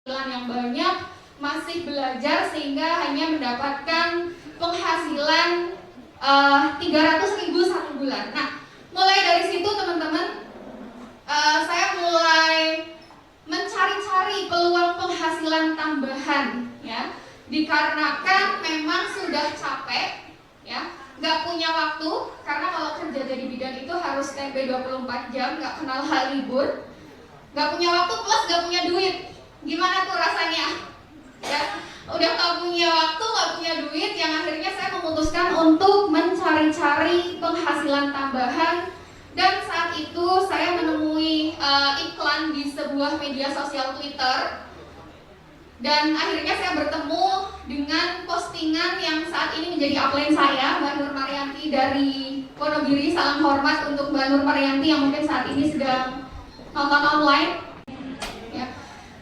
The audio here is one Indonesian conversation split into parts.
yang banyak, masih belajar sehingga hanya mendapatkan penghasilan 300.000 satu bulan. Nah, mulai dari situ teman-teman, saya mulai mencari-cari peluang penghasilan tambahan, ya. Dikarenakan memang sudah capek, ya, nggak punya waktu, karena kalau kerja jadi bidan itu harus standby 24 jam, nggak kenal hal libur, nggak punya waktu plus nggak punya duit. Gimana tuh rasanya? Ya, udah nggak punya waktu, nggak punya duit, yang akhirnya saya memutuskan untuk mencari-cari penghasilan tambahan. Dan saat itu saya menemui iklan di sebuah media sosial Twitter. Dan akhirnya saya bertemu dengan postingan yang saat ini menjadi upline saya, Mbak Nur Marianti dari Wonogiri. Salam hormat untuk Mbak Nur Marianti yang mungkin saat ini sedang nonton online. Ya.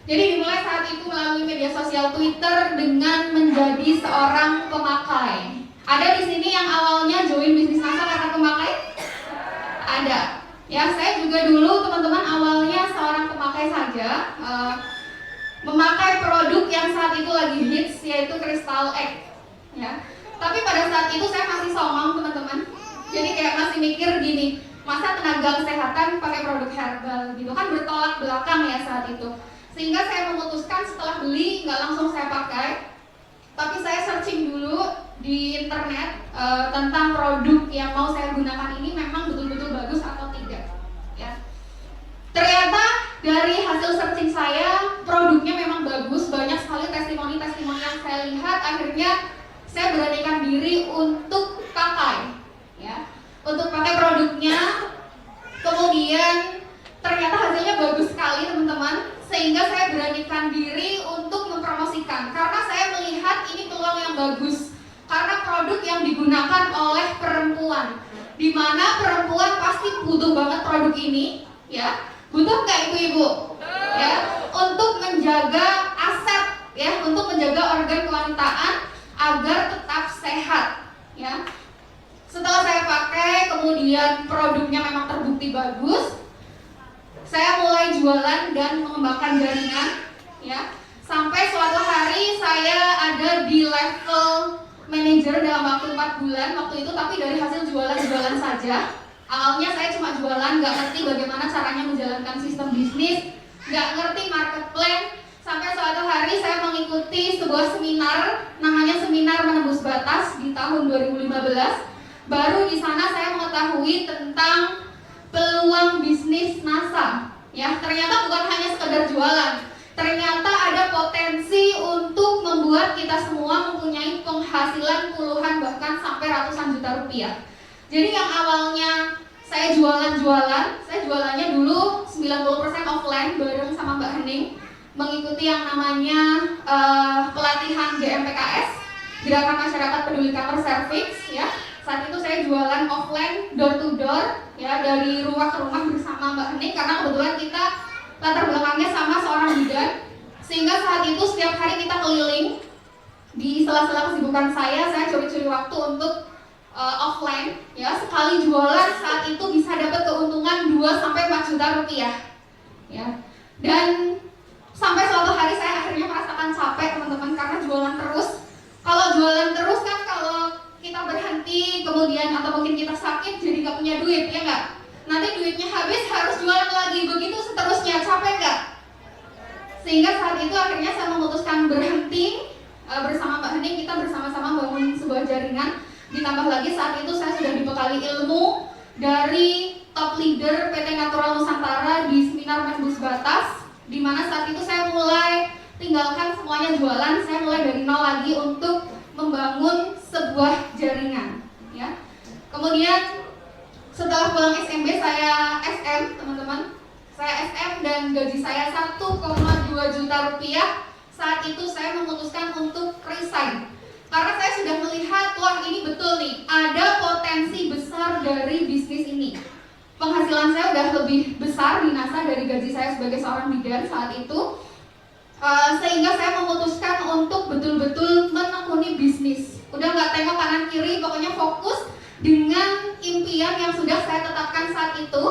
Jadi dimulai saat itu melalui media sosial Twitter dengan menjadi seorang pemakai. Ada di sini yang awalnya join bisnis NASA karena pemakai? Ada. Ya, saya juga dulu teman-teman awalnya seorang pemakai saja. Memakai produk yang saat itu lagi hits, yaitu Crystal Egg, ya. Tapi pada saat itu saya masih songong teman-teman. Jadi kayak masih mikir gini, masa tenaga kesehatan pakai produk herbal gitu kan, bertolak belakang ya saat itu. Sehingga saya memutuskan setelah beli nggak langsung saya pakai, tapi saya searching dulu di internet tentang produk yang mau saya gunakan ini memang betul-betul bagus atau tidak, ya. Ternyata dari hasil searching saya, produknya memang bagus, banyak sekali testimoni-testimoni yang saya lihat. Akhirnya saya beranikan diri untuk pakai, ya, untuk pakai produknya. Kemudian ternyata hasilnya bagus sekali teman-teman, sehingga saya beranikan diri untuk mempromosikan karena saya melihat ini peluang yang bagus. Karena produk yang digunakan oleh perempuan, di mana perempuan pasti butuh banget produk ini, ya. Butuh nggak ibu-ibu? Ya, untuk menjaga aset, ya, untuk menjaga organ kewanitaan agar tetap sehat, ya. Setelah saya pakai, kemudian produknya memang terbukti bagus, saya mulai jualan dan mengembangkan jaringan, ya. Sampai suatu hari saya ada di level manajer dalam waktu 4 bulan waktu itu, tapi dari hasil jualan-jualan saja. Awalnya saya cuma jualan, nggak ngerti bagaimana caranya menjalankan sistem bisnis, nggak ngerti market plan. Sampai suatu hari saya mengikuti sebuah seminar, namanya Seminar Menembus Batas di tahun 2015. Baru di sana saya mengetahui tentang peluang bisnis NASA. Ya, ternyata bukan hanya sekedar jualan. Ternyata ada potensi untuk membuat kita semua mempunyai penghasilan puluhan bahkan sampai ratusan juta rupiah. Jadi yang awalnya saya jualan-jualan, saya jualannya dulu 90% offline bareng sama Mbak Hening, mengikuti yang namanya pelatihan GMPKS, Gerakan Masyarakat Peduli Kanker Serviks, ya. Saat itu saya jualan offline door to door, ya, dari rumah ke rumah bersama Mbak Hening karena kebetulan kita latar belakangnya sama, seorang bidan. Sehingga saat itu setiap hari kita keliling di sela-sela kesibukan saya curi-curi waktu untuk offline, ya. Sekali jualan saat itu bisa dapat keuntungan 2-4 juta rupiah, ya. Dan sampai suatu hari saya akhirnya merasakan capek teman-teman karena jualan terus. Kalau jualan terus kan, kalau kita berhenti kemudian atau mungkin kita sakit jadi nggak punya duit, ya nggak? Nanti duitnya habis harus jualan lagi, begitu seterusnya, capek nggak? Sehingga saat itu akhirnya saya memutuskan berhenti bersama Mbak Hening, kita bersama-sama bangun sebuah jaringan. Ditambah lagi saat itu saya sudah dibekali ilmu dari top leader PT Natural Nusantara di Seminar Menembus Batas, di mana saat itu saya mulai tinggalkan semuanya jualan, saya mulai dari nol lagi untuk membangun sebuah jaringan, ya. Kemudian setelah pulang SMB saya SM teman-teman, saya SM dan gaji saya 1,2 juta rupiah. Saat itu saya memutuskan untuk resign. Karena saya sudah melihat, wah ini betul nih, ada potensi besar dari bisnis ini. Penghasilan saya udah lebih besar di NASA dari gaji saya sebagai seorang bidan saat itu. Sehingga saya memutuskan untuk betul-betul menekuni bisnis. Udah nggak tengok kanan kiri, pokoknya fokus dengan impian yang sudah saya tetapkan saat itu.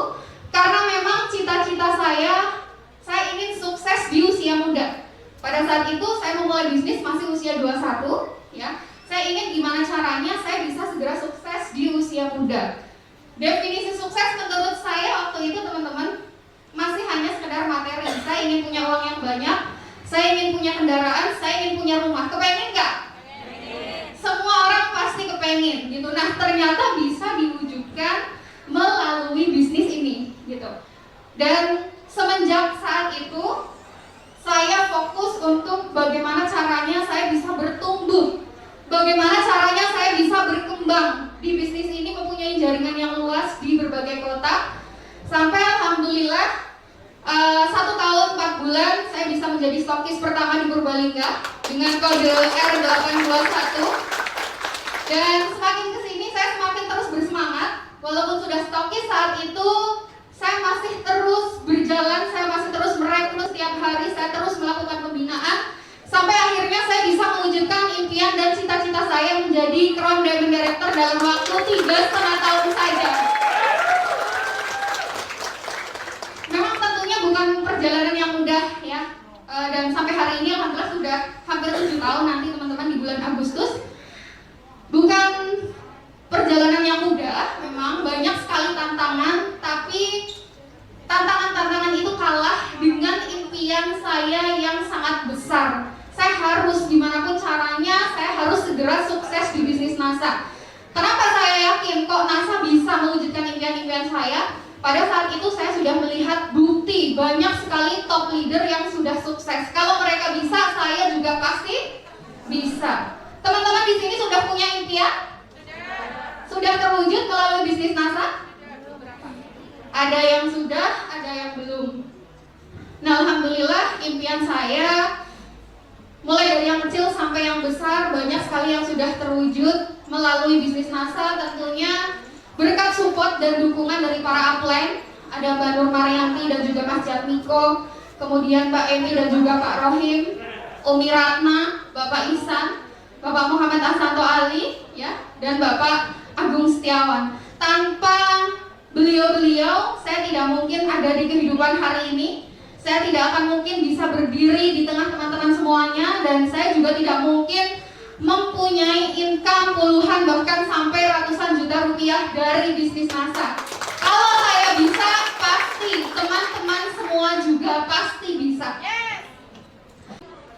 Karena memang cita-cita saya ingin sukses di usia muda. Pada Pada saat itu saya memulai bisnis masih usia 21, ya. Saya ingin gimana caranya saya bisa segera sukses di usia muda. Definisi sukses menurut saya waktu itu teman-teman masih hanya sekedar materi. Saya ingin punya uang yang banyak, saya ingin punya kendaraan, saya ingin punya rumah. Kepengen nggak? Semua orang pasti kepengen gitu. Nah ternyata bisa diwujudkan melalui bisnis ini gitu. Dan semenjak saat itu saya fokus untuk bagaimana caranya saya bisa bertumbuh, bagaimana caranya saya bisa berkembang di bisnis ini, mempunyai jaringan yang luas di berbagai kota. Sampai alhamdulillah 1 tahun 4 bulan saya bisa menjadi stokis pertama di Purbalingga dengan kode R821. Dan semakin kesini saya semakin terus bersemangat. Walaupun sudah stokis saat itu, saya masih terus berjalan, saya masih terus merekrut setiap hari, saya terus melakukan pembinaan. Sampai akhirnya saya bisa mewujudkan impian dan cita-cita saya menjadi Crown Diamond Director dalam waktu 3,5 tahun saja. Memang tentunya bukan perjalanan yang mudah ya. Dan sampai hari ini alhamdulillah sudah hampir 7 tahun nanti teman-teman di bulan Agustus. Bukan perjalanan yang mudah, memang banyak sekali tantangan, tapi tantangan-tantangan itu kalah dengan impian saya yang sangat besar. Saya harus dimanapun caranya, saya harus segera sukses di bisnis NASA. Kenapa saya yakin kok NASA bisa mewujudkan impian-impian saya? Pada saat itu saya sudah melihat bukti banyak sekali top leader yang sudah sukses. Kalau mereka bisa, saya juga pasti bisa. Teman-teman di sini sudah punya impian? Sudah terwujud melalui bisnis NASA? Ada yang sudah, ada yang belum. Nah alhamdulillah impian saya mulai dari yang kecil sampai yang besar banyak sekali yang sudah terwujud melalui bisnis NASA. Tentunya berkat support dan dukungan dari para upline, ada Mbak Nur Marianti dan juga Mas Jatmiko, kemudian Mbak Emi dan juga Pak Rohim, Umi Ratna, Bapak Ihsan, Bapak Muhammad Asanto Ali, ya, dan Bapak Agung Setiawan. Tanpa beliau-beliau, saya tidak mungkin ada di kehidupan hari ini. Saya tidak akan mungkin bisa berdiri di tengah teman-teman semuanya, dan saya juga tidak mungkin mempunyai income puluhan bahkan sampai ratusan juta rupiah dari bisnis NASA. Kalau saya bisa, pasti teman-teman semua juga pasti bisa.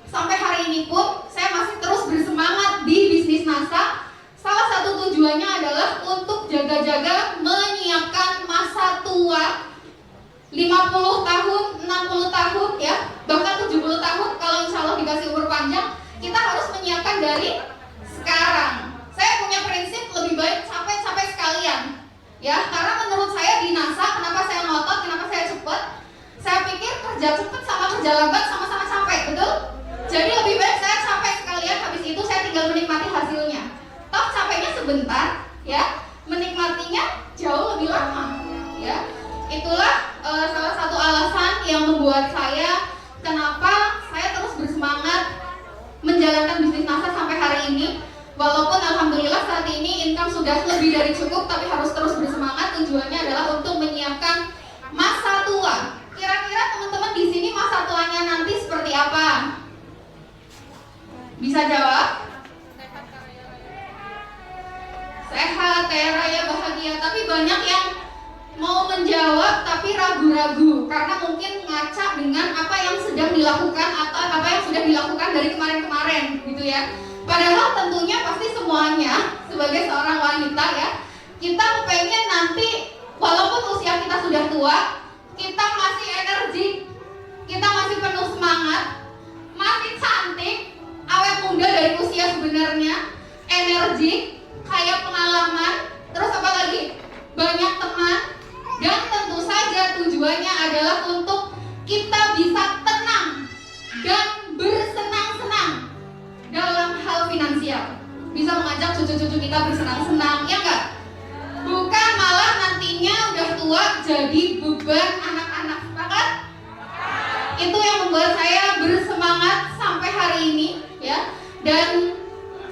Sampai hari ini pun saya masih terus bersemangat di bisnis NASA. Salah satu tujuannya adalah untuk jaga-jaga menyiapkan masa tua 50 tahun, 60 tahun ya, bahkan 70 tahun kalau insya Allah dikasih umur panjang. Kita harus menyiapkan dari sekarang. Saya punya prinsip lebih baik capek-capek sekalian ya, karena menurut saya di NASA, kenapa saya ngotot, kenapa saya cepet, saya pikir kerja cepet sama kerja lambat sama-sama capek, betul? Jadi lebih baik saya capek sekalian, habis itu saya tinggal menikmati hasilnya. Toh capeknya sebentar ya, menikmatinya jauh lebih lama ya. Itulah salah satu alasan yang membuat saya kenapa saya terus bersemangat menjalankan bisnis NASA sampai hari ini. Walaupun alhamdulillah saat ini income sudah lebih dari cukup, tapi harus terus bersemangat. Tujuannya adalah untuk menyiapkan masa tua. Kira-kira teman-teman di sini masa tuanya nanti seperti apa? Bisa jawab? Sehat, kaya raya, bahagia. Tapi banyak yang mau menjawab tapi ragu-ragu karena mungkin ngaca dengan apa yang sedang dilakukan atau apa yang sudah dilakukan dari kemarin-kemarin gitu ya. Padahal tentunya pasti semuanya sebagai seorang wanita ya, kita pengen nanti walaupun usia kita sudah tua, kita masih energi, kita masih penuh semangat, masih cantik, awet muda dari usia sebenarnya, energi, kaya pengalaman, terus apa lagi? Banyak teman. Dan tentu saja tujuannya adalah untuk kita bisa tenang dan bersenang-senang dalam hal finansial. Bisa mengajak cucu-cucu kita bersenang-senang, ya enggak? Bukan malah nantinya udah tua jadi beban anak-anak. Sepakat? Itu yang membuat saya bersemangat sampai hari ini, ya. Dan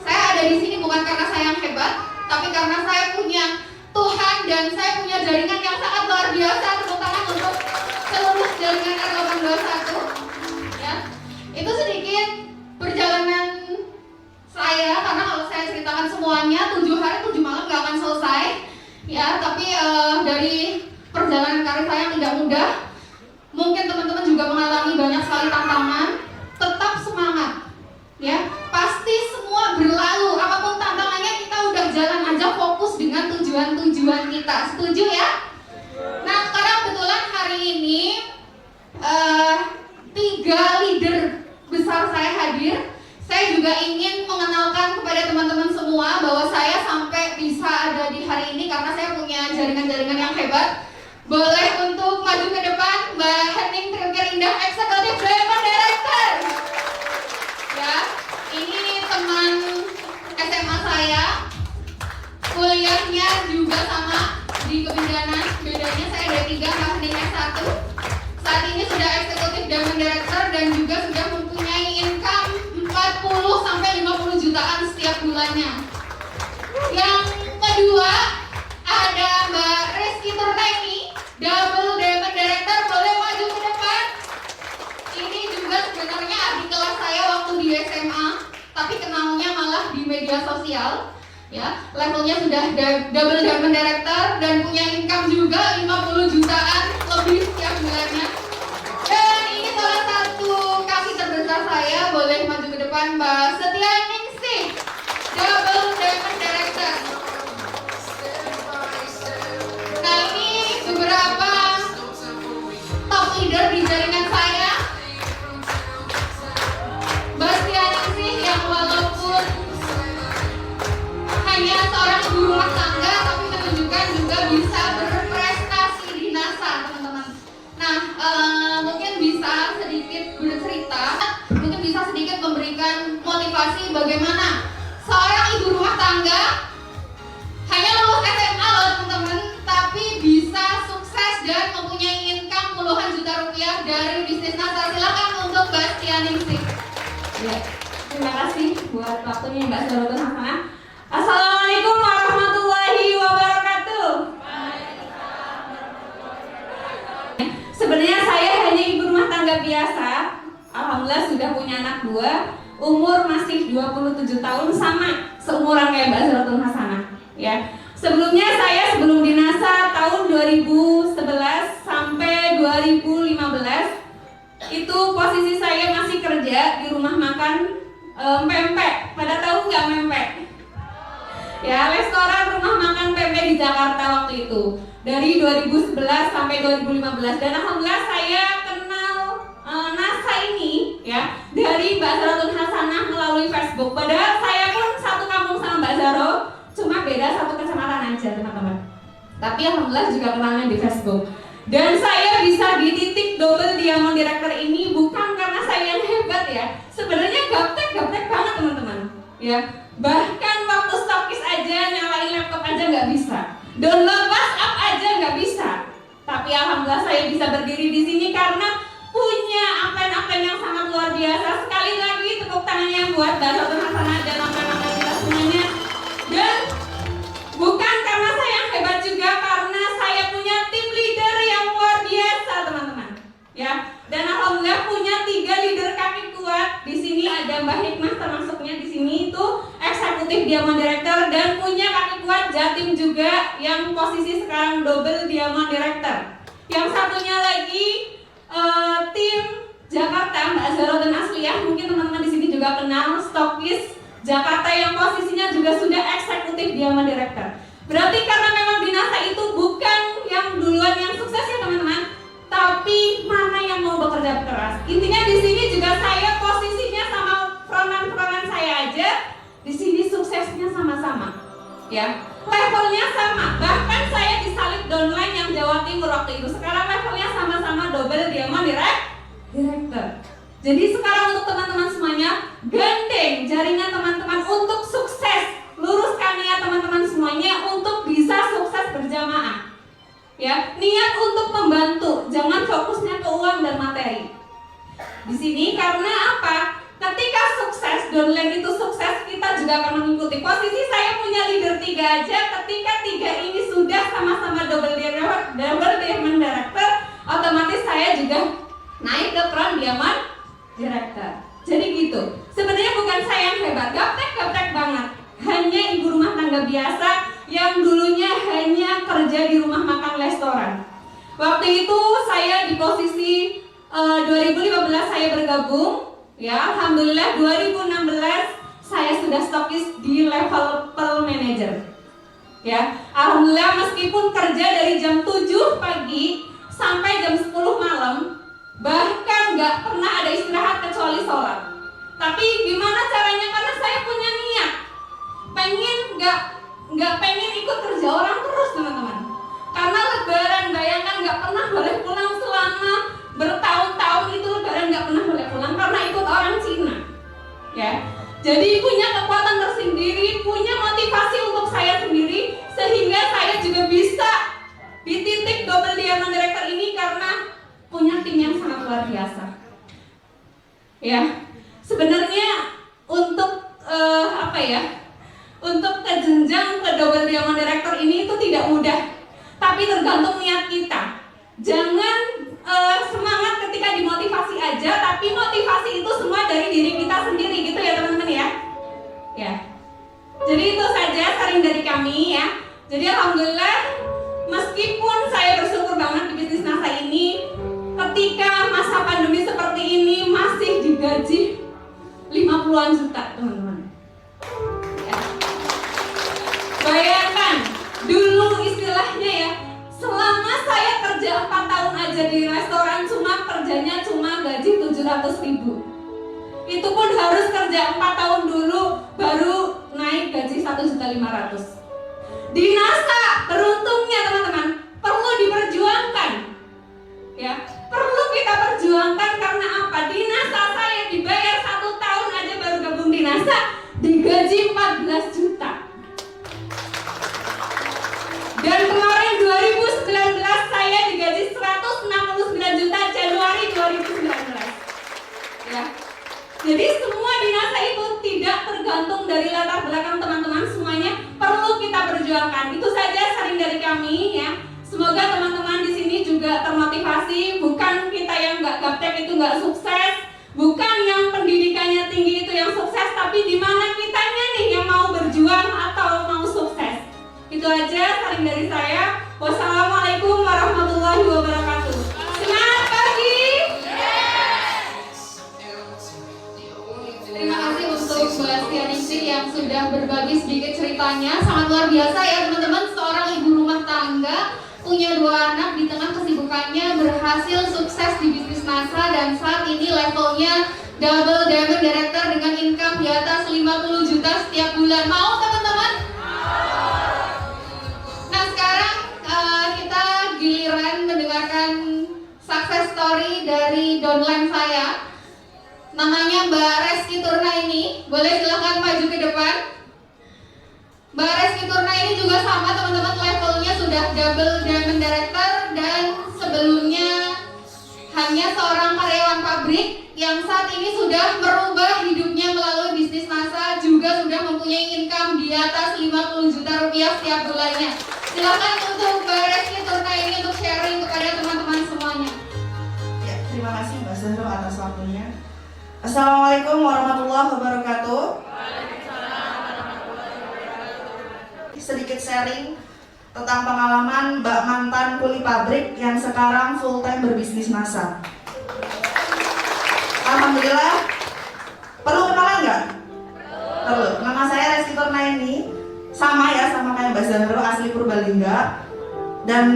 saya ada di sini bukan karena saya yang hebat, tapi karena saya punya Tuhan dan saya punya jaringan yang sangat luar biasa, terutama untuk seluruh jaringan R821 ya. Itu sedikit sekali tantangan, tetap semangat. Ya, pasti semua berlalu. Apapun tantangannya, kita udah jalan aja, fokus dengan tujuan-tujuan kita. Setuju ya? Nah, sekarang kebetulan hari ini 3 leader besar saya hadir. Saya juga ingin mengenalkan kepada teman-teman semua bahwa saya sampai bisa ada di hari ini karena saya punya jaringan-jaringan yang hebat. Boleh untuk maju ke depan, Mbak Hening Triukirindah, Executive Diamond Director. Ya, ini teman SMA saya, kuliahnya juga sama di Kebidanan. Bedanya saya D3, Mbak Hening S1. Saat ini sudah Executive Diamond Director dan juga sudah mempunyai income 40 sampai 50 jutaan setiap bulannya. Yang kedua ada Mbak Rizky Turtaini, Double Diamond Director. Boleh maju ke depan. Ini juga sebenarnya adik kelas saya waktu di SMA, tapi kenalnya malah di media sosial. Ya, levelnya sudah Double Diamond Director dan punya income juga 50 jutaan lebih setiap bulannya. Dan ini salah satu kaki terbesar saya, boleh maju ke depan, Mbak Setia Ningsih, Double Diamond Director. Nah, ini beberapa top leader di jaringan saya. Mbak Setia Ningsih yang walaupun hanya seorang ibu rumah tangga, tapi menunjukkan juga bisa berprestasi di NASA, teman-teman. Nah, mungkin bisa sedikit bercerita, mungkin bisa sedikit memberikan motivasi bagaimana seorang ibu rumah tangga hanya lulus SMA loh teman-teman, tapi bisa sukses dan mempunyai income puluhan juta rupiah dari bisnis NASA. Silakan untuk Mbak Setia Ningsih. Ya, terima kasih buat waktunya Mbak Zarotun Hasanah. Assalamualaikum warahmatullahi wabarakatuh. Sebenarnya saya hanya ibu rumah tangga biasa. Alhamdulillah sudah punya anak 2. Umur masih 27 tahun, sama seumuran kayak Mbak Zarotun Hasanah. Ya. Sebelumnya saya sebelum di NASA tahun 2011 sampai 2015 itu posisi saya masih kerja di rumah makan pempek. Pada tahu nggak pempek? Ya, restoran rumah makan pempek di Jakarta waktu itu dari 2011 sampai 2015. Dan alhamdulillah saya kenal NASA ini ya dari Mbak Zarotun Hasanah melalui Facebook. Padahal saya pun satu kampung sama Mbak Zaro, cuma beda satu kecamatan aja teman-teman. Tapi alhamdulillah juga kenalnya di Facebook. Dan saya bisa di titik Double Diamond Director ini bukan karena saya yang hebat ya. Sebenarnya gaptek banget teman-teman. Ya. Bahkan waktu stokis aja, nyalain laptop aja nggak bisa, download WhatsApp aja nggak bisa. Tapi alhamdulillah saya bisa berdiri di sini karena punya apa-apa yang sangat luar biasa. Sekali lagi tepuk tangannya buat Mbak Zarotun Hasanah dan apa-apa kita semuanya. Dan bukan karena saya yang hebat juga, karena saya punya tim leader yang luar biasa teman-teman. Ya, dan alhamdulillah punya 3 leader kaki kuat. Di sini ada Mbak Hikmah termasuknya di sini itu Eksekutif Diamond Director, dan punya kaki kuat Jatim juga yang posisi sekarang Double Diamond Director. Yang satunya lagi tim Jakarta, Mbak Zarotun Asliyah, mungkin teman-teman di sini juga kenal, stokis Jakarta yang posisinya juga sudah Eksekutif Diamond Director. Berarti karena memang di NASA itu bukan yang duluan yang sukses ya teman-teman, tapi mana yang mau bekerja keras. Intinya di sini juga saya posisinya sama frontan saya aja. Di sini suksesnya sama-sama, ya. Levelnya sama. Bahkan saya disalib downline yang Jawa Timur waktu itu. Sekarang levelnya sama-sama Double Diamond Director. Jadi sekarang untuk teman-teman semuanya, gandeng jaringan teman-teman untuk sukses. Luruskan niat teman-teman semuanya untuk bisa sukses berjamaah. Ya, niat untuk membantu, jangan fokusnya ke uang dan materi. Di sini karena apa? Ketika sukses, downline itu sukses, kita juga akan mengikuti. Posisi saya punya leader 3 aja, ketika 3 ini sudah sama-sama Double Diamond Director, otomatis saya juga naik ke Crown Diamond Director. Jadi gitu. Sebenarnya bukan saya yang hebat, gaptek banget. Hanya ibu rumah tangga biasa yang dulunya hanya kerja di rumah makan restoran. Waktu itu saya di posisi 2015 saya bergabung, ya alhamdulillah 2016 saya sudah stokis di level pearl manager. Ya, alhamdulillah meskipun kerja dari jam 7 pagi sampai jam 10 malam, bahkan nggak pernah ada istirahat kecuali sholat. Tapi gimana caranya? Karena saya punya niat, nggak pengen ikut kerja orang terus teman-teman. Karena lebaran, bayangkan nggak pernah boleh pulang selama bertahun-tahun itu lebaran nggak pernah boleh pulang karena ikut orang Cina. Ya, jadi punya kekuatan tersendiri, punya motivasi untuk saya sendiri, sehingga saya juga bisa di titik double diamond director ini karena punya tim yang sangat luar biasa. Ya, sebenarnya untuk untuk ke jenjang ke double diamond director ini itu tidak mudah, tapi tergantung niat kita. Jangan semangat ketika dimotivasi aja, tapi motivasi itu semua dari diri kita sendiri, gitu ya teman-teman ya. Ya. Jadi itu saja sharing dari kami ya. Jadi alhamdulillah meskipun saya bersyukur banget di bisnis NASA ini, ketika masa pandemi seperti ini masih digaji 50-an juta teman-teman. Ya. Bayangkan dulu istilahnya ya, selama saya kerja 4 tahun aja di restoran kerjanya cuma gaji 700.000. Itu pun harus kerja 4 tahun dulu baru naik gaji 1.500.000. Di NASA beruntungnya teman-teman perlu diperjuangkan. Ya, perlu kita perjuangkan karena apa? Di NASA saya dibayar 1 tahun aja baru gabung di NASA digaji 14 juta. Dan kemarin 2019 saya digaji 169 juta Januari 2019. Ya. Jadi semua di NASA itu tidak tergantung dari latar belakang teman-teman, semuanya perlu kita perjuangkan. Itu saja sharing dari kami ya. Semoga teman-teman di sini juga termotivasi, bukan kita yang nggak gaptek itu nggak sukses, bukan yang pendidikannya tinggi itu yang sukses, tapi di mana kitanya nih yang mau berjuang atau mau sukses. Itu aja sharing dari saya. Wassalamualaikum warahmatullahi wabarakatuh. Semangat pagi. Terima kasih untuk Mbak Stianingsih yang sudah berbagi sedikit ceritanya. Sangat luar biasa ya teman-teman. Seorang ibu rumah tangga, punya 2 anak, di tengah kesibukannya berhasil sukses di bisnis NASA dan saat ini levelnya double diamond director dengan income di atas 50 juta setiap bulan. Mau teman-teman? Nah sekarang kita giliran mendengarkan success story dari downline saya. Namanya Mbak Reski Turnaini. Boleh silahkan maju ke depan. Mbak Reski Turnaini juga sama teman-teman, levelnya sudah double diamond director dan sebelumnya hanya seorang karyawan pabrik yang saat ini sudah merubah hidupnya melalui bisnis NASA, juga sudah mempunyai income di atas 50 juta rupiah setiap bulannya. Silakan untuk Mbak Reski Turnaini untuk sharing kepada teman-teman semuanya. Ya, terima kasih Mbak Zahro atas waktunya. Assalamualaikum warahmatullahi wabarakatuh. Sedikit sharing tentang pengalaman Mbak mantan kuli pabrik yang sekarang full time berbisnis NASA. Alhamdulillah. Perlu kenalan nggak? Perlu. Nama saya Reski Turnaini. Sama ya, sama kayak Mbak Zahro, asli Purbalingga. Dan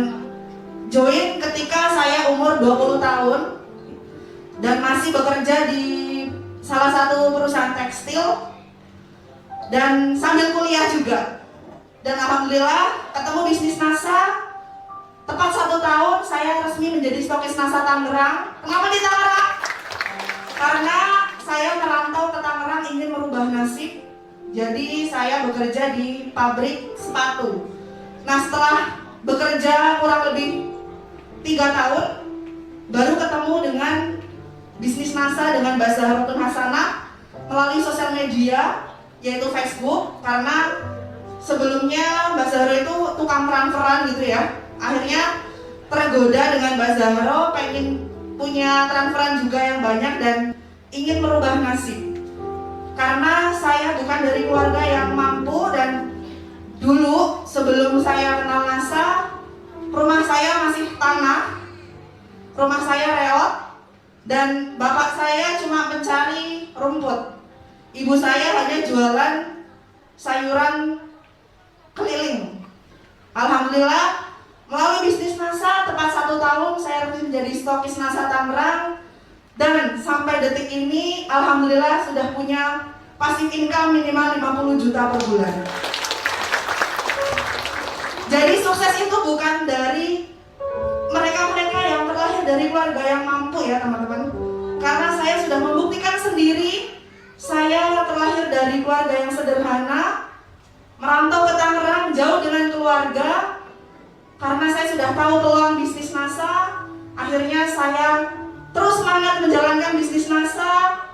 join ketika saya umur 20 tahun dan masih bekerja di salah satu perusahaan tekstil dan sambil kuliah juga. Dan alhamdulillah ketemu bisnis NASA. Tepat 1 tahun saya resmi menjadi stokis NASA Tangerang. Kenapa di Tangerang? Karena saya merantau ke Tangerang ingin merubah nasib. Jadi saya bekerja di pabrik sepatu. Nah setelah bekerja kurang lebih 3 tahun baru ketemu dengan bisnis NASA dengan Mbak Zahrotun Hasanah melalui sosial media yaitu Facebook, karena sebelumnya Mbak Zahro itu tukang transferan gitu ya. Akhirnya tergoda dengan Mbak Zahro, pengen punya transferan juga yang banyak dan ingin merubah nasib. Karena saya bukan dari keluarga yang mampu dan dulu sebelum saya kenal NASA, rumah saya masih tanah, rumah saya reot. Dan bapak saya cuma mencari rumput. Ibu saya hanya jualan sayuran keliling. Alhamdulillah, melalui bisnis NASA tepat 1 tahun saya menjadi stokis NASA Tangerang. Dan sampai detik ini alhamdulillah sudah punya passive income minimal 50 juta per bulan. Jadi sukses itu bukan dari mereka-mereka yang terlahir dari keluarga yang mampu ya teman-teman. Karena saya sudah membuktikan sendiri, saya terlahir dari keluarga yang sederhana, merantau ke Tangerang jauh dengan keluarga. Karena saya sudah tahu peluang bisnis NASA, akhirnya saya terus semangat menjalankan bisnis NASA.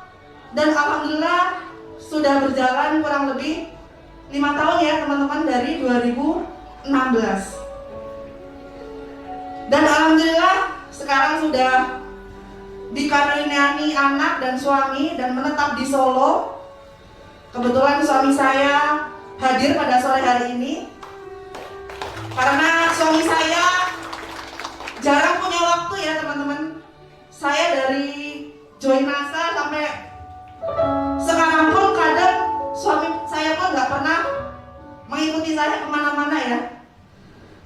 Dan alhamdulillah sudah berjalan kurang lebih 5 tahun ya teman-teman, dari 2016. Dan alhamdulillah sekarang sudah dikaruniai anak dan suami dan menetap di Solo. Kebetulan suami saya hadir pada sore hari ini karena suami saya jarang punya waktu ya teman-teman. Saya dari join NASA sampai sekarang pun kadang suami saya pun nggak pernah mengikuti saya kemana-mana ya,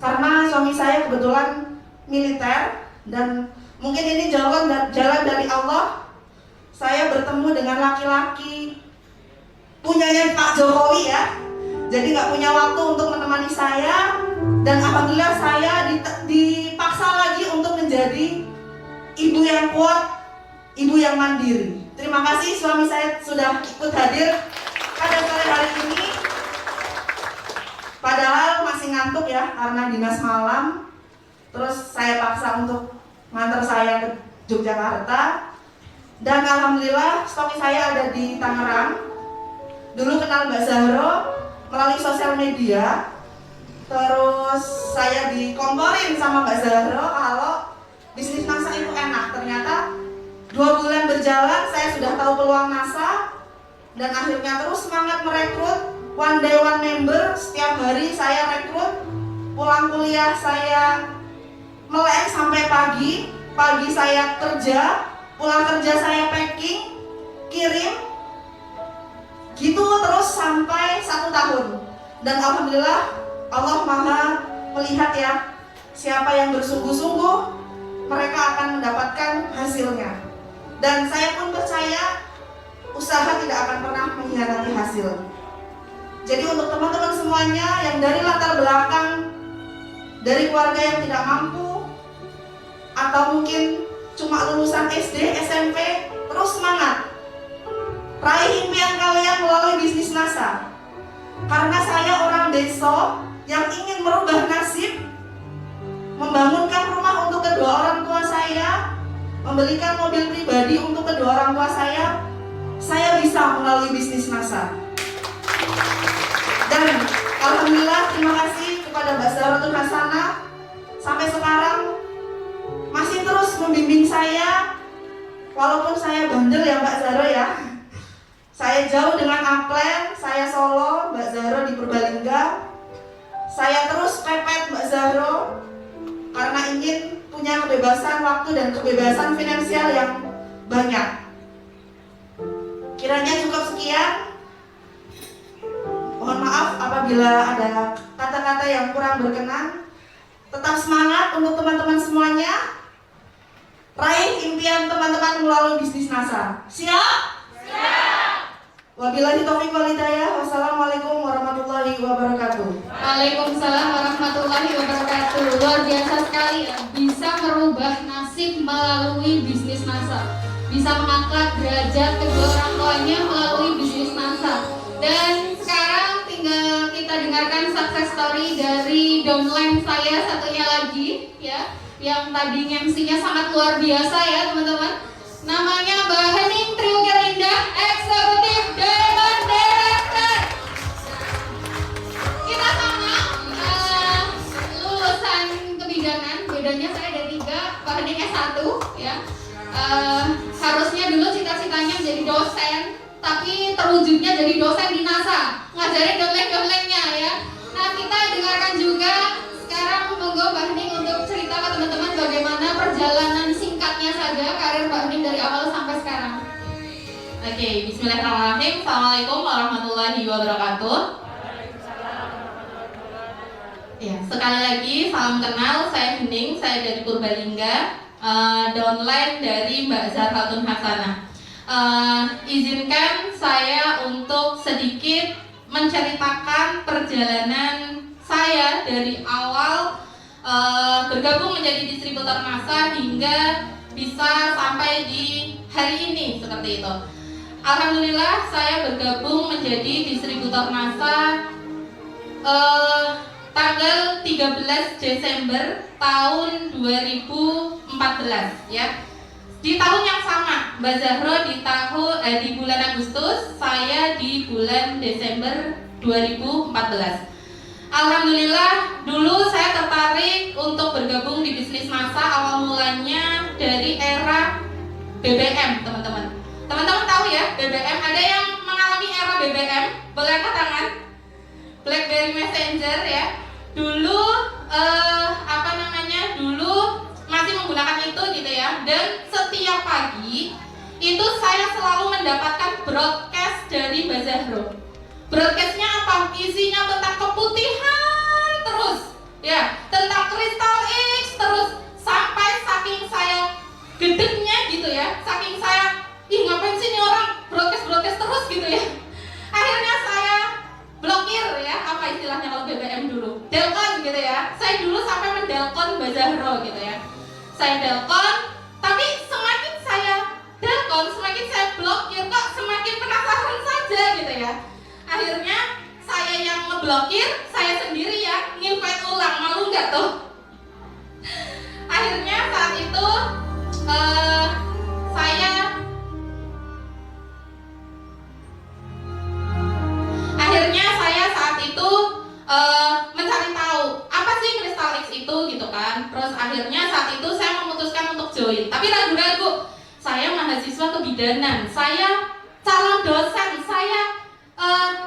karena suami saya kebetulan militer dan mungkin ini jalan dari Allah. Saya bertemu dengan laki-laki punyanya Pak Jokowi ya, jadi nggak punya waktu untuk menemani saya. Dan alhamdulillah saya dipaksa lagi untuk menjadi ibu yang kuat, ibu yang mandiri. Terima kasih suami saya sudah ikut hadir pada sore hari ini. Padahal masih ngantuk ya karena dinas malam. Terus saya paksa untuk ngantar saya ke Yogyakarta. Dan alhamdulillah stoki saya ada di Tangerang. Dulu kenal Mbak Zahro melalui sosial media. Terus saya dikomporin sama Mbak Zahro kalau bisnis NASA itu enak. Ternyata 2 bulan berjalan saya sudah tahu peluang NASA. Dan akhirnya terus semangat merekrut. One day one member, setiap hari saya rekrut. Pulang kuliah saya melek sampai pagi. Pagi saya kerja, pulang kerja saya packing, kirim. Gitu terus sampai 1 tahun. Dan alhamdulillah Allah Maha melihat ya, siapa yang bersungguh-sungguh mereka akan mendapatkan hasilnya. Dan saya pun percaya usaha tidak akan pernah mengkhianati hasil. Jadi untuk teman-teman semuanya yang dari latar belakang, dari keluarga yang tidak mampu, atau mungkin cuma lulusan SD, SMP, terus semangat. Raih impian kalian melalui bisnis NASA. Karena saya orang desa yang ingin merubah nasib, membangunkan rumah untuk kedua orang tua saya, membelikan mobil pribadi untuk kedua orang tua saya bisa melalui bisnis NASA. Dan alhamdulillah terima kasih kepada Mbak Zahratul Hasanah sampai sekarang masih terus membimbing saya. Walaupun saya bandel ya Mbak Zahro ya, saya jauh dengan Aplen, saya Solo, Mbak Zahro di Purbalingga. Saya terus pepet Mbak Zahro karena ingin punya kebebasan waktu dan kebebasan finansial yang banyak. Kiranya cukup sekian. Mohon maaf apabila ada kata-kata yang kurang berkenan. Tetap semangat untuk teman-teman semuanya. Raih impian teman-teman melalui bisnis NASA. Siap? Siap. Wabillahi taufiq wal hidayah. Wassalamualaikum warahmatullahi wabarakatuh. Waalaikumsalam warahmatullahi wabarakatuh. Luar biasa sekali ya, bisa merubah nasib melalui bisnis NASA. Bisa mengangkat derajat kedua orang tuanya melalui bisnis NASA. Dan sekarang tinggal kita dengarkan success story dari downline saya satunya lagi ya, yang tadi MC-nya sangat luar biasa ya teman-teman. Namanya Mbak Hening Triukirindah, Eksekutif Diamond Director. Kita sama lulusan kebidanan, bedanya saya ada 3, Mbak Hening S1 ya. Harusnya dulu cita-citanya menjadi dosen, tapi terwujudnya jadi dosen di NASA, ngajarin downline-downline-nya ya. Nah kita dengarkan juga sekarang, monggo Mbak Hening untuk cerita ke teman-teman bagaimana perjalanan singkatnya saja karir karir Mbak Hening dari awal sampai sekarang. Oke, bismillahirrahmanirrahim. Assalamualaikum warahmatullahi wabarakatuh. Ya, sekali lagi salam kenal, saya Hening, saya dari Purbalingga, downline dari Mbak Zarhatun Hasanah. Izinkan saya untuk sedikit menceritakan perjalanan saya dari awal bergabung menjadi distributor NASA hingga bisa sampai di hari ini seperti itu. Alhamdulillah saya bergabung menjadi distributor NASA tanggal 13 Desember tahun 2014 ya. Di tahun yang sama, Mbak Zahro di bulan Agustus, saya di bulan Desember 2014. Alhamdulillah dulu saya tertarik untuk bergabung di bisnis NASA awal mulanya dari era BBM, teman-teman. Teman-teman tahu ya, BBM, ada yang mengalami era BBM? Boleh angkat tangan? BlackBerry Messenger ya. Dulu dulu masih menggunakan itu gitu ya. Dan setiap pagi itu saya selalu mendapatkan broadcast dari Mbak Zahro. Broadcastnya apa? Isinya tentang keputihan terus ya, tentang kristal X terus, sampai saking saya gedegnya gitu ya, saking saya ngapain sih ini orang broadcast terus gitu ya. Akhirnya saya blokir ya, apa istilahnya kalau BBM dulu, delkon gitu ya. Saya dulu sampai mendelkon Mbak Zahro gitu ya. Saya delkon, tapi semakin saya delkon, semakin saya blokir, kok semakin penasaran saja gitu ya. Akhirnya saya yang ngeblokir, saya sendiri ya nginvite ulang, malu nggak tuh? Akhirnya saat itu saya saat itu mencari tahu apa sih Crystal X itu gitu kan. Terus akhirnya saat itu saya memutuskan untuk join, tapi ragu-ragu. Saya mahasiswa kebidanan, saya calon dosen, saya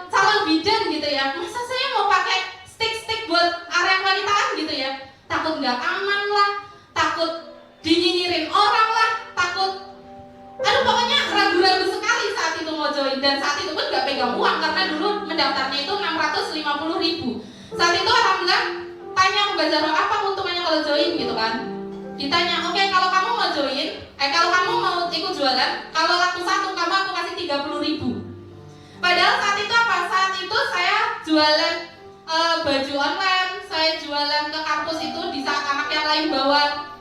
calon bidan gitu ya. Masa saya mau pakai stick buat area wanitaan gitu ya? Takut nggak aman lah, takut dinyinyirin orang lah, takut, aduh pokoknya ragu-ragu sekali saat itu mau join. Dan saat itu pun nggak pegang uang karena dulu mendaftarnya itu 650.000. Saat itu alhamdulillah tanya Mbak Zahro, apa keuntungannya kalau join gitu kan. Ditanya, oke, kalau kamu mau join, kalau kamu mau ikut jualan, kalau laku satu kamu aku kasih 30.000. Padahal saat itu apa? Saat itu saya jualan baju online, saya jualan ke kampus itu. Di saat anak yang lain bawa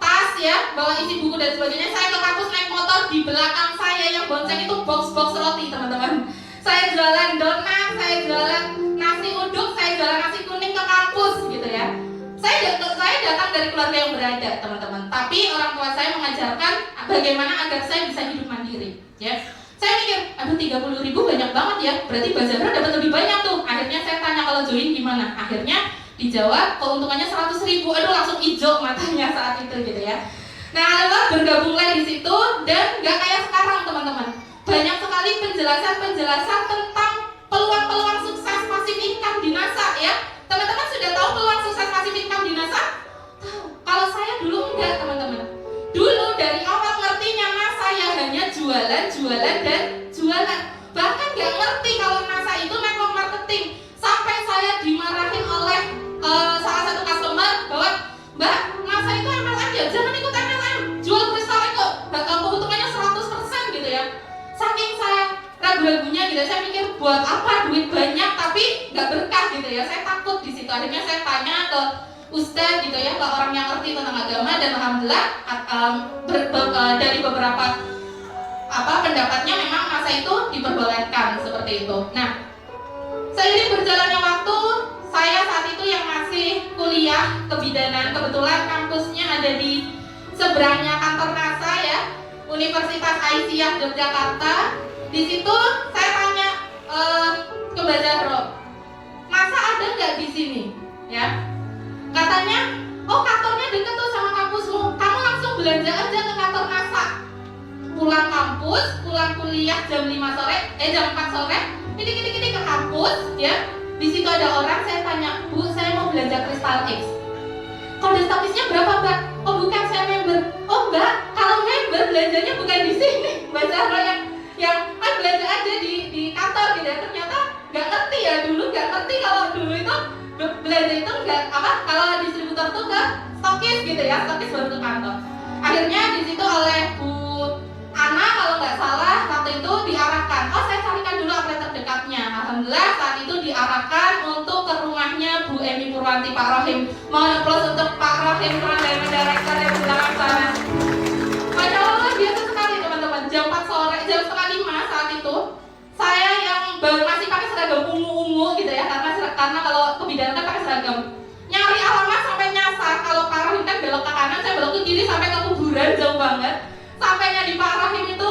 tas ya, bawa isi buku dan sebagainya, saya ke kampus naik motor, di belakang saya yang bonceng itu box-box roti, teman-teman. Saya jualan donat, saya jualan nasi uduk, saya jualan nasi kuning ke kampus gitu ya. Saya datang dari keluarga yang berada, teman-teman. Tapi orang tua saya mengajarkan bagaimana agar saya bisa hidup mandiri ya. Saya mikir, aduh 30.000 banyak banget ya, berarti Mbak Zahro dapat lebih banyak tuh. Akhirnya saya tanya kalau join gimana. Akhirnya dijawab keuntungannya 100.000. Aduh langsung hijau matanya saat itu gitu ya. Nah, alhamdulillah bergabunglah di situ dan nggak kayak sekarang teman-teman. Banyak sekali penjelasan tentang peluang-peluang sukses passive income di NASA ya. Teman-teman sudah tahu peluang sukses passive income di NASA? Tahu. Kalau saya dulu enggak, teman-teman. Dulu dari awal ngertinya NASA ya hanya jualan dan jualan. Bahkan nggak ngerti kalau NASA itu network marketing. Sampai saya dimarahin oleh salah satu customer bahwa, Mbak, NASA itu MLM ya, jangan ikut MLM. Jual kristal itu keuntungannya 100% gitu ya. Saking saya ragu-ragunya gitu, saya mikir buat apa duit banyak tapi nggak berkah gitu ya. Saya takut di situ. Akhirnya saya tanya ke ustadz gitu ya, ke orang yang ngerti tentang agama, dan alhamdulillah dari beberapa pendapatnya memang NASA itu diperbolehkan seperti itu. Nah, seiring berjalannya waktu, saya saat itu yang masih kuliah kebidanan, kebetulan kampusnya ada di seberangnya kantor NASA ya, Universitas Aisyah Yogyakarta. Di situ saya tanya ke Mbak Zahro, masa ada nggak di sini ya? Katanya, oh kantornya deket tuh sama kampusmu, kamu langsung belanja aja ke kantor NASA. Pulang kampus, pulang kuliah jam 4 sore, ini ke kampus ya. Di situ ada orang, saya tanya, Bu, saya mau belanja Crystal X. kode stokisnya berapa Mbak? Oh bukan, saya member. Oh Mbak, kalau member belanjanya bukan di sini. Mbak Zahra yang belanja aja di kantor gitu ya. Ternyata nggak ngerti ya, dulu nggak ngerti kalau dulu itu belanja itu nggak apa, kalau distributor tuh ke stokis gitu ya, stokis baru ke kantor. Akhirnya di situ oleh Bu Ana kalau nggak salah waktu itu diarahkan, oh saya carikan dulu outlet terdekatnya. Alhamdulillah saat itu diarahkan untuk ke rumahnya Bu Emi Purwanti, Pak Rohim. Mohon aplaus untuk Pak Rohim, Brand Director yang di belakang sana. Masya Allah, biasa sekali teman-teman. Jam 4 sore, jam setengah 5 saat itu, saya yang baru masih pakai seragam ungu-ungu gitu ya, karena kalau kebidanan kan pakai seragam. Nyari alamat sampai nyasar, kalau Pak Rohim kan belok ke kanan, saya belok ke kiri sampai ke kuburan jauh banget. Sampainya di Pak Rohim itu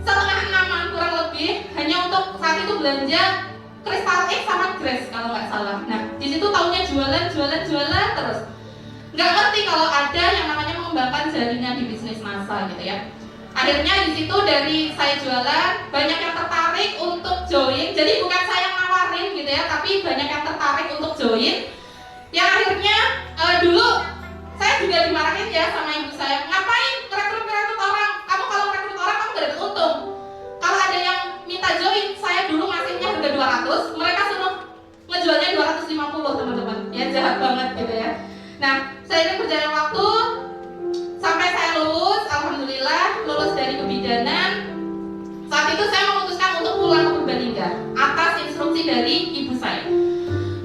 setengah 6-an kurang lebih, hanya untuk saat itu belanja Crystal X sama Grace kalau nggak salah. Nah, di situ taunya jualan terus. Nggak ngerti kalau ada yang namanya mengembangkan jaringan di bisnis massa gitu ya. Akhirnya di situ dari saya jualan, banyak yang tertarik untuk join. Jadi bukan saya yang nawarin gitu ya, tapi banyak yang tertarik untuk join. Yang akhirnya dulu saya juga dimarahin ya sama ibu saya, ngapain rekrut orang? Kamu kalau rekrut orang kamu gak dapat untung. Kalau ada yang minta join, saya dulu ngasihnya harga 200, mereka suruh ngejualnya 250 teman-teman. Ya jahat banget gitu ya. Nah, saya ini berjalan waktu sampai saya lulus, alhamdulillah lulus dari kebidanan. Saat itu saya memutuskan untuk pulang ke Purbalingga atas instruksi dari ibu saya.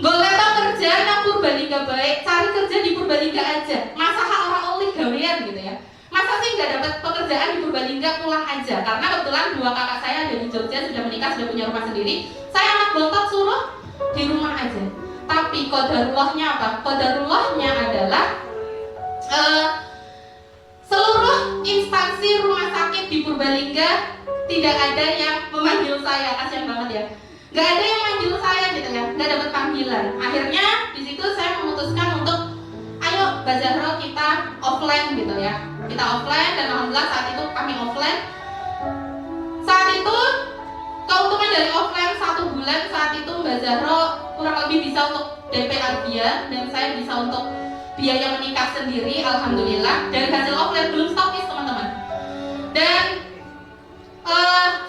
Golek kerja nang Purbalingga baik, cari kerja di Purbalingga aja. Masa hak orang oleh gawean gitu ya. Masa sih nggak dapat pekerjaan di Purbalingga, pulang aja. Karena kebetulan dua kakak saya ada di Jogja, sudah menikah, sudah punya rumah sendiri. Saya anak bontot suruh di rumah aja. Tapi qadarullahnya apa? Qadarullahnya adalah seluruh instansi rumah sakit di Purbalingga tidak ada yang memanggil saya, kasihan banget ya. Gak ada yang manggil saya gitu ya, gak dapat panggilan. Akhirnya di situ saya memutuskan untuk ayo Mbak Zahra kita offline gitu ya. Kita offline dan alhamdulillah saat itu kami offline. Saat itu keuntungan dari offline 1 bulan saat itu Mbak Zahra kurang lebih bisa untuk DP Arbia dan saya bisa untuk biaya menikah sendiri alhamdulillah. Dari hasil offline belum stokis teman-teman. Dan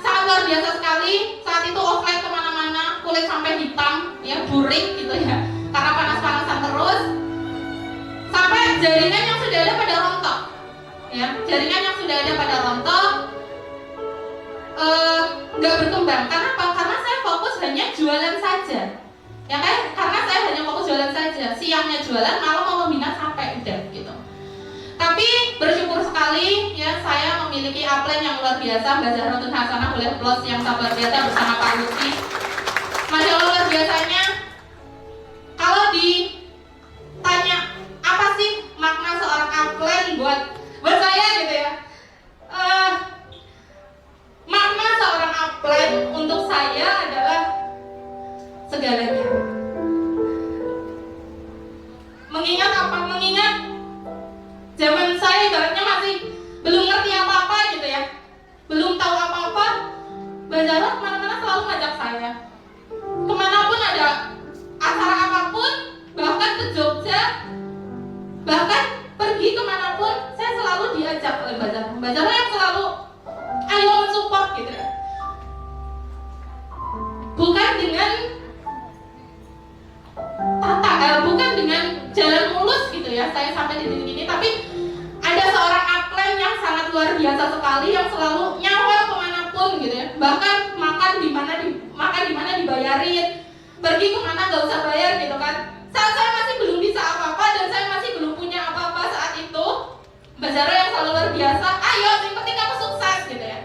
sangat luar biasa sekali saat itu offline kemana-mana, kulit sampai hitam ya, burik gitu ya, karena panas-panasan terus sampai jaringan yang sudah ada pada rontok ya, jaringan yang sudah ada pada rontok nggak berkembang. Karena apa? Karena saya fokus hanya jualan saja ya kan, karena saya hanya fokus jualan saja, siangnya jualan, malam mau membina sampai udah gitu. Tapi bersyukur sekali ya, saya memiliki upline yang luar biasa, Mbak Zahra Hasanah boleh plus yang luar biasa bersama Pak Lutfi. Masya Allah luar biasanya. Kalau ditanya apa sih makna seorang upline buat saya gitu ya, makna seorang upline untuk saya adalah segalanya. Mengingat apa? Mengingat zaman saya ibaratnya masih belum ngerti apa-apa gitu ya, belum tahu apa-apa. Mbak Zahra kemana-mana selalu ngajak saya, kemanapun ada acara apapun, bahkan ke Jogja, bahkan pergi kemanapun, saya selalu diajak oleh Mbak Zahra. Mbak Zahra yang selalu ayo mensupport gitu ya, bukan dengan bukan dengan jalan mulus gitu ya saya sampai di titik ini, tapi ada seorang upline yang sangat luar biasa sekali yang selalu nyawal kemanapun gitu ya, bahkan makan di mana dibayarin, pergi kemana nggak usah bayar gitu kan. Saat saya masih belum bisa apa-apa dan saya masih belum punya apa-apa saat itu, Mbak Zahra yang selalu luar biasa, ayo yang penting kamu sukses gitu ya.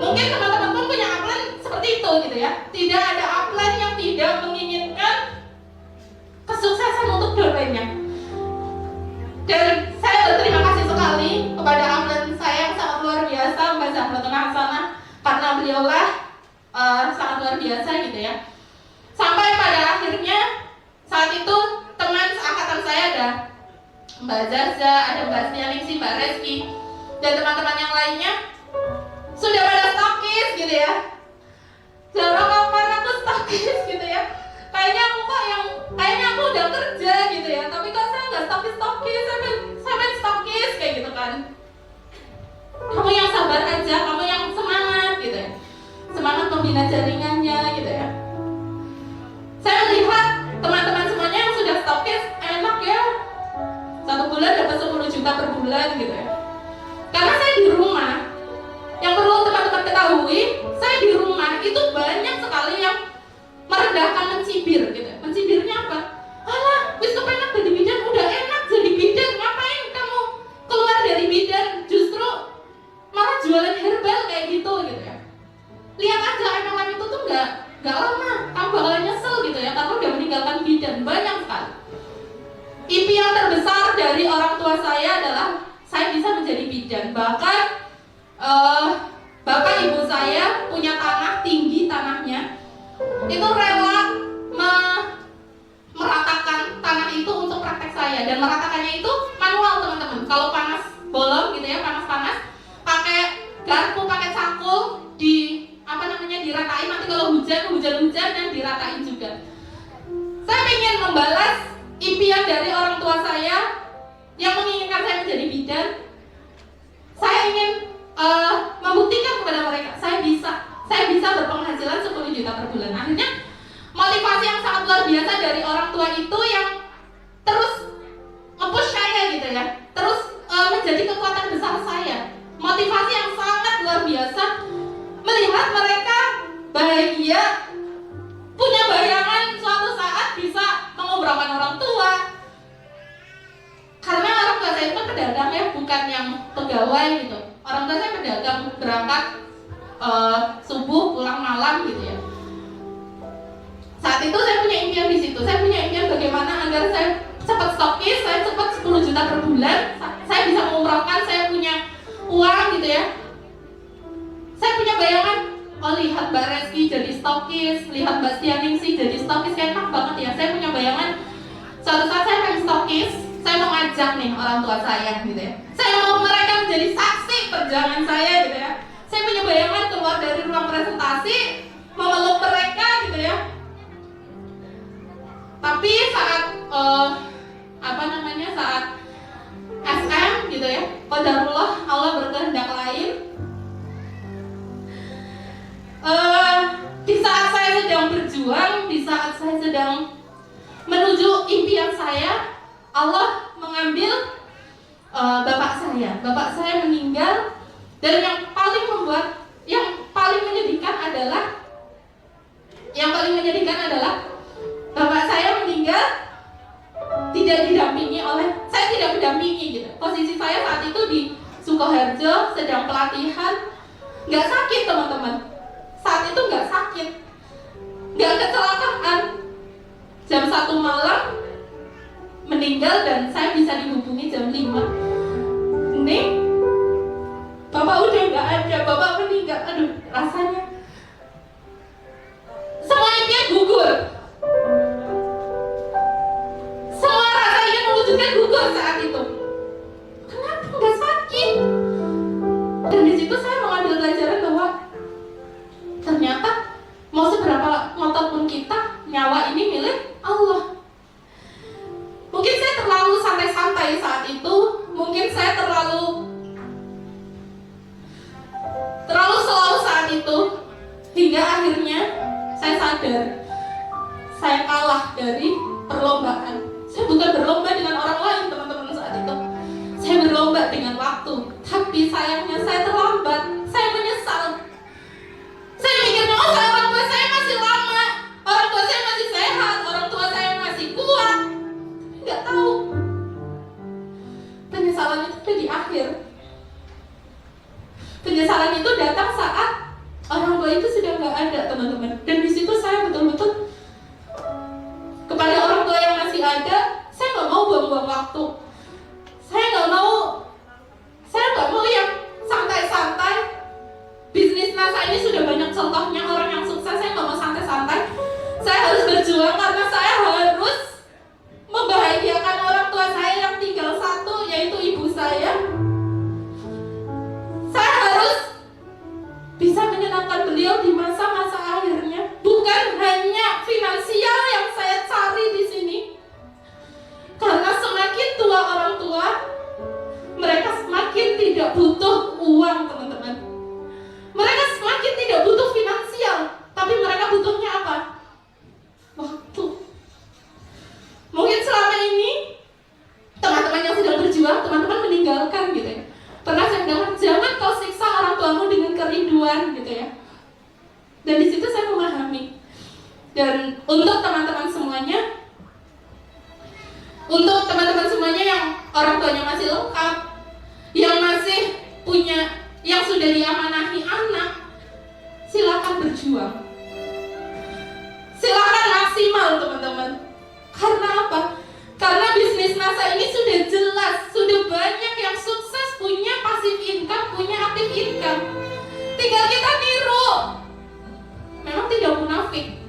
Mungkin teman-teman pun punya upline seperti itu gitu ya, tidak ada upline yang tidak menginginkan kesuksesan untuk domainnya. Dan saya berterima kasih sekali kepada upline saya yang sangat luar biasa, Mbak Zahra Hasanah, karena beliaulah sangat luar biasa gitu ya. Sampai pada akhirnya saat itu teman seangkatan saya ada Mbak Zaza, ada Mbak Snianingsi, Mbak Reski, dan teman-teman yang lainnya sudah pada stokis gitu ya. Jarang kapan aku stokis gitu ya. Kayaknya aku udah kerja gitu ya, tapi kok saya nggak stokis sabar aja, kamu yang semangat gitu ya, semangat membina jaringannya gitu ya. Saya lihat teman-teman semuanya yang sudah stokis enak ya, 1 bulan dapat 10 juta per bulan gitu ya. Karena saya di rumah, yang perlu teman-teman ketahui, saya di rumah itu banyak sekali yang merendahkan, mencibir gitu. Mencibirnya apa? Alah, wis kepenak jadi bidan, udah enak jadi bidan, ngapain kamu keluar dari bidan, justru malah jualan herbal kayak gitu ya. Lihat aja MLM itu tuh nggak lama, kamu bakalan nyesel gitu ya, karena udah meninggalkan bidan, banyak sekali. Impian terbesar dari orang tua saya adalah saya bisa menjadi bidan. Bahkan bapak ibu saya punya tanah tinggi, tanahnya itu rela meratakan tanah itu untuk praktek saya, dan meratakannya itu manual teman-teman. Kalau panas bolong gitu ya, panas-panas, pakai garpu, pakai cakul, diratain. Nanti kalau hujan dan diratain juga. Saya ingin membalas impian dari orang tua saya yang menginginkan saya menjadi bidan. Saya ingin membuktikan kepada mereka saya bisa berpenghasilan 10 juta per bulan. Akhirnya motivasi yang sangat luar biasa dari orang tua itu yang terus nge-push saya gitu ya, terus menjadi kekuatan besar saya. Motivasi yang sangat luar biasa melihat mereka bahagia, punya bayangan suatu saat bisa mengumrohkan orang tua. Karena orang tua saya itu kan pedagang ya, bukan yang pegawai gitu. Orang tua saya pedagang, berangkat subuh pulang malam gitu ya. Saat itu saya punya impian di situ. Saya punya impian bagaimana agar saya cepat stokis, saya cepat 10 juta per bulan, saya bisa mengumrohkan, saya punya uang gitu ya. Saya punya bayangan, oh lihat Mbak Reski jadi stokis, lihat Mbak Stianingsih jadi stokis, kayak enak banget ya. Saya punya bayangan suatu saat saya pengen stokis, saya mau ngajak nih orang tua saya gitu ya. Saya mau mereka menjadi saksi perjalanan saya gitu ya. Saya punya bayangan keluar dari ruang presentasi, memeluk mereka gitu ya. Tapi saat saat SM gitu ya, qadarullah Allah berkehendak lain. Di saat saya sedang berjuang, di saat saya sedang menuju impian saya, Allah mengambil bapak saya. Bapak saya meninggal, dan yang paling menyedihkan adalah bapak saya meninggal tidak didampingi saya tidak mendampingi gitu. Posisi saya saat itu di Sukoharjo sedang pelatihan, nggak sakit teman-teman. Saat itu nggak sakit, nggak kecelakaan. Jam 1 malam meninggal, dan saya bisa dihubungi jam 5. Nih, bapak udah nggak ada, bapak meninggal. Aduh, rasanya semua impian gugur. Semua rasa ingin mewujudkan gugur saat itu. Kenapa nggak sakit? Dan di situ saya mengambil pelajaran bahwa ternyata mau seberapa ngotot pun kita, nyawa ini milik Allah. Mungkin saya terlalu santai-santai saat itu, mungkin saya terlalu slow saat itu, hingga akhirnya saya sadar saya kalah dari perlombaan. Saya bukan berlomba dengan orang lain teman-teman saat itu, saya berlomba dengan waktu. Tapi sayangnya saya terlambat, saya menyesal. Saya mikirnya, oh orang tua saya masih lama, orang tua saya masih sehat, orang tua saya masih kuat. Nggak tahu, penyesalan itu di akhir. Penyesalan itu datang saat orang tua itu sudah nggak ada teman-teman. Dan di situ saya betul-betul kepada orang tua yang masih ada, saya nggak mau buang-buang waktu. Saya nggak mau yang santai-santai. Bisnis NASA ini sudah banyak contohnya orang yang sukses. Saya nggak mau santai-santai. Saya harus berjuang karena saya harus membahagiakan orang tua saya yang tinggal satu, yaitu ibu saya. Saya harus bisa menyenangkan beliau di masa-masa akhirnya. Bukan hanya finansial yang saya cari di sini. Karena semakin tua orang tua, mereka semakin tidak butuh uang, teman-teman. duluan gitu ya. Dan di situ saya memahami. Dan untuk teman-teman semuanya yang orang tuanya masih lengkap, yang masih punya, yang sudah diamanahi anak, silakan berjuang. Silakan maksimal teman-teman. Karena apa? Karena bisnis NASA ini sudah jelas, sudah banyak yang sukses punya passive income, punya active income. Tinggal kita niru. Memang tidak munafik.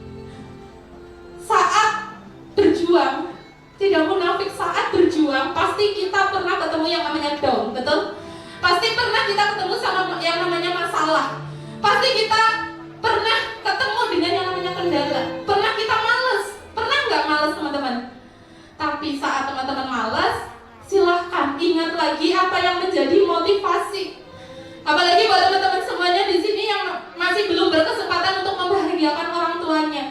Saat berjuang, tidak munafik, saat berjuang pasti kita pernah ketemu yang namanya down, betul? Pasti pernah kita ketemu sama yang namanya masalah. Pasti kita pernah ketemu dengan yang namanya kendala. Pernah kita malas. Pernah nggak malas teman-teman? Tapi saat teman-teman malas, silahkan ingat lagi apa yang menjadi motivasi. Apalagi buat teman-teman semuanya di sini yang masih belum berkesempatan untuk membahagiakan orang tuanya.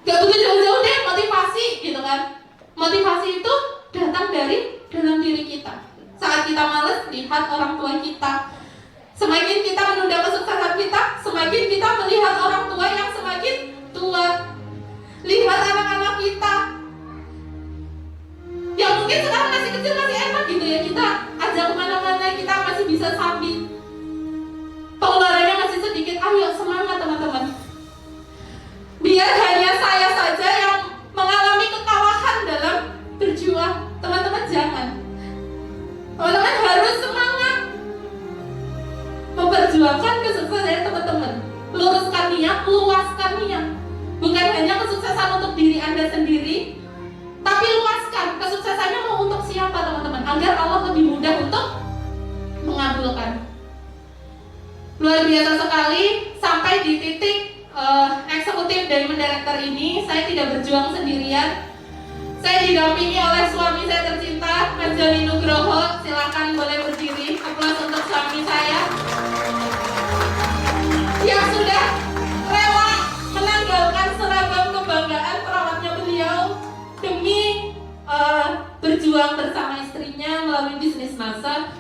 Gak butuh jauh-jauh deh motivasi gitu kan. Motivasi itu datang dari dalam diri kita. Saat kita malas, lihat orang tua kita. Semakin kita menunda kesuksesan kita, semakin kita melihat orang tua yang semakin tua. Lihat anak-anak kita yang mungkin sekarang masih kecil, masih enak gitu ya, kita ajak kemana-mana, kita masih bisa sambil pengeluarannya masih sedikit. Ayo semangat teman-teman. Biar hanya saya saja yang mengalami kekalahan dalam berjuang. Teman-teman jangan. Teman-teman harus semangat memperjuangkan kesuksesan teman-teman. Luruskan niat, luaskan niat. Bukan hanya kesuksesan untuk diri Anda sendiri, tapi luaskan kesuksesannya mau untuk siapa teman-teman, agar Allah lebih mudah untuk mengabulkan. Luar biasa sekali, sampai di titik eksekutif dari mendirektor ini, saya tidak berjuang sendirian. Saya didampingi oleh suami saya tercinta, Mas Joni Nugroho. Silakan boleh berdiri. Aplaus untuk suami saya yang sudah rela menanggalkan seragam kebanggaan perawatnya beliau demi berjuang bersama istrinya melalui bisnis NASA.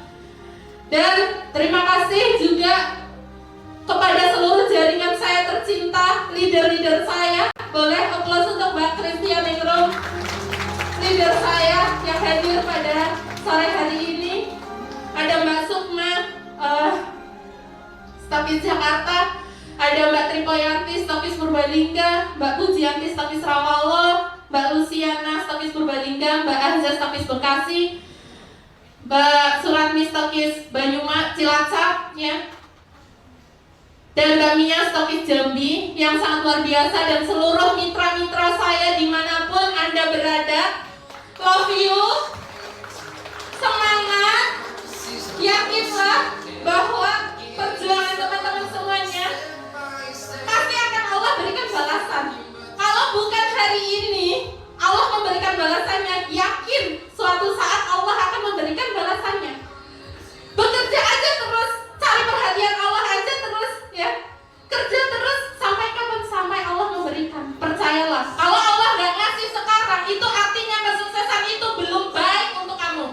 Dan terima kasih juga kepada seluruh jaringan saya tercinta, leader-leader saya. Boleh aplaus untuk Mbak Christian Ningrum, leader saya yang hadir pada sore hari ini. Ada Mbak Sukma, stafis Jakarta. Ada Mbak Tripoyanti, stafis Purbalingga. Mbak Pujianti, stafis Rawalo. Mbak Luciana, stafis Purbalingga. Mbak Azza, stafis Bekasi. Mbak Suratmi, stafis Banyuma, Cilacap, ya. Dan Mbak Mia, stafis Jambi, yang sangat luar biasa. Dan seluruh mitra-mitra saya dimanapun Anda berada, love you, semangat, yakinlah bahwa perjuangan teman-teman semuanya pasti akan Allah berikan balasan. Kalau bukan hari ini Allah memberikan balasannya, yakin suatu saat Allah akan memberikan balasannya. Bekerja aja terus, cari perhatian Allah aja terus, ya. Kerja terus sampai kapan? Sampai Allah memberikan. Percayalah, kalau Allah nggak ngasih sekarang, itu artinya kesuksesan itu belum baik untuk kamu.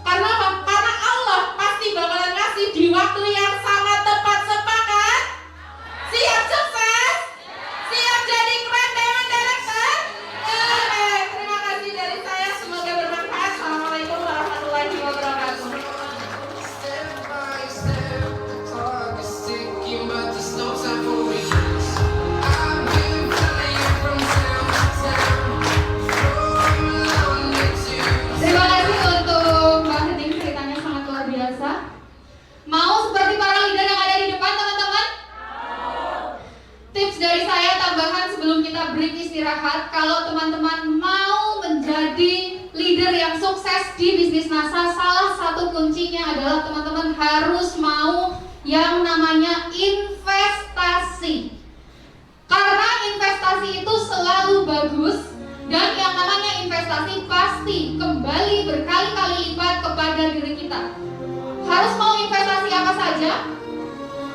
Karena apa? Karena Allah pasti bakalan ngasih di waktu yang sangat tepat. Sepakat? Siap sukses? Siap jadi keren Dewan Director? Terima kasih dari saya, semoga bermanfaat. Assalamualaikum warahmatullahi wabarakatuh. Terima kasih untuk Mbak Hening, ceritanya sangat luar biasa. Mau seperti para leader yang ada di depan teman-teman? Tips dari saya tambahan sebelum kita break istirahat, kalau teman-teman mau menjadi leader yang sukses di bisnis NASA, salah satu kuncinya adalah teman-teman harus mau yang namanya investasi. Karena investasi itu selalu bagus, dan yang namanya investasi pasti kembali berkali-kali lipat kepada diri kita. Harus mau investasi apa saja?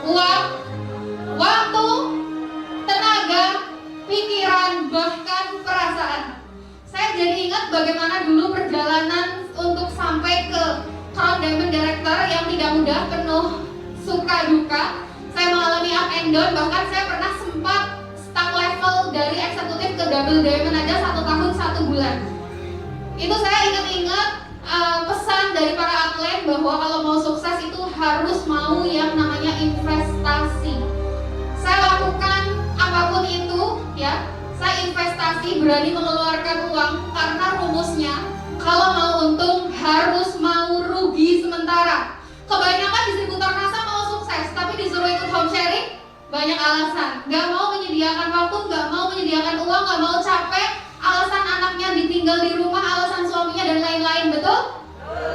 Uang, waktu, tenaga, pikiran, bahkan perasaan. Saya jadi ingat bagaimana dulu perjalanan untuk sampai ke Crown Diamond Director yang tidak mudah, penuh suka duka, saya mengalami up and down, bahkan saya pernah sempat stuck level dari eksekutif ke double diamond aja 1 tahun 1 bulan. Itu saya ingat-ingat pesan dari para atlet bahwa kalau mau sukses itu harus mau yang namanya investasi. Saya lakukan apapun itu ya, saya investasi, berani mengeluarkan uang karena rumusnya kalau mau untung harus mau rugi sementara. Kebanyakan distributor NASA mau sukses, tapi disuruh ikut home sharing banyak alasan. Gak mau menyediakan waktu, gak mau menyediakan uang, gak mau capek, alasan anaknya ditinggal di rumah, alasan suaminya dan lain-lain, betul?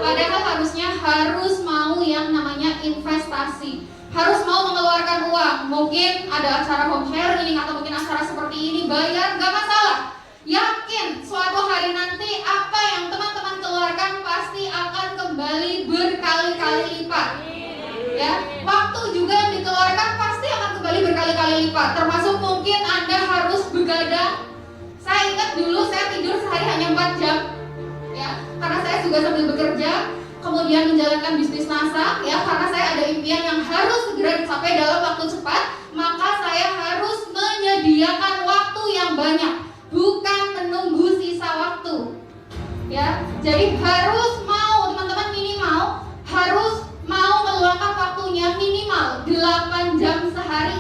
Padahal harusnya harus mau yang namanya investasi, harus mau mengeluarkan uang. Mungkin ada acara home sharing atau mungkin acara seperti ini, bayar, gak masalah. Yakin suatu hari nanti apa yang teman-teman keluarkan pasti akan kembali berkali-kali lipat. Ya, waktu juga yang dikeluarkan pasti akan kembali berkali-kali lipat. Termasuk mungkin Anda harus begadang. Saya ingat dulu saya tidur sehari hanya 4 jam. Ya, karena saya juga sambil bekerja, kemudian menjalankan bisnis NASA, ya, karena saya ada impian yang harus segera dicapai dalam waktu cepat, maka saya harus menyediakan waktu yang banyak, bukan menunggu sisa waktu. Ya, jadi harus mau, teman-teman, minimal harus mau meluangkan waktunya minimal 8 jam sehari.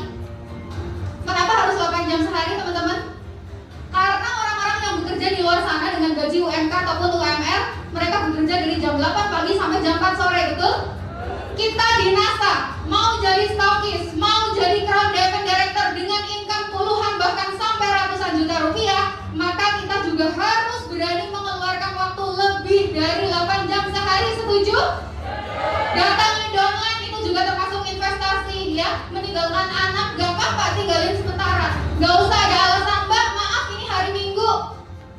Kenapa harus 8 jam sehari, teman-teman? Karena orang-orang yang bekerja di luar sana dengan gaji UMK ataupun UMR, mereka bekerja dari jam 8 pagi sampai jam 4 sore, betul? Kita di NASA mau jadi stokis, mau jadi Crown Diamond Director dengan income puluhan bahkan sampai ratusan juta rupiah, maka kita juga harus berani mengeluarkan waktu lebih dari 8 jam sehari, setuju? Datangin online itu juga termasuk investasi, ya. Meninggalkan anak gak apa-apa, tinggalin sementara. Gak usah ada alasan, Mbak, maaf ini hari Minggu,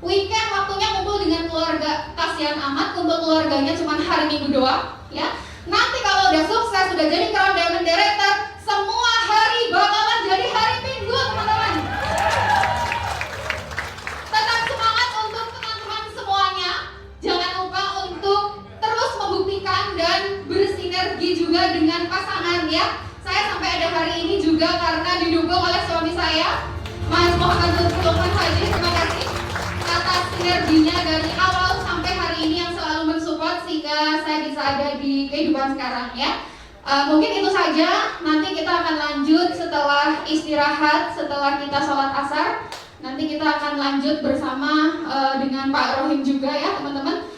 weekend waktunya kumpul dengan keluarga. Kasihan amat kumpul keluarganya cuma hari Minggu doang, ya. Nanti kalau udah sukses, udah jadi Crown Diamond Director, semua hari bakalan jadi hari Minggu, teman-teman. Tetap semangat untuk teman-teman semuanya. Jangan lupa untuk terus membuktikan dan bersinergi juga dengan pasangan, ya. Saya sampai ada hari ini juga karena didukung oleh suami saya, Mas Muhammad Lukman Haji. Terima kasih atas sinerginya dari awal sampai hari ini yang selalu mensupport sehingga saya bisa ada di kehidupan sekarang, ya. Mungkin itu saja. Nanti kita akan lanjut setelah istirahat, setelah kita sholat asar. Nanti kita akan lanjut bersama dengan Pak Rohim juga, ya, teman-teman.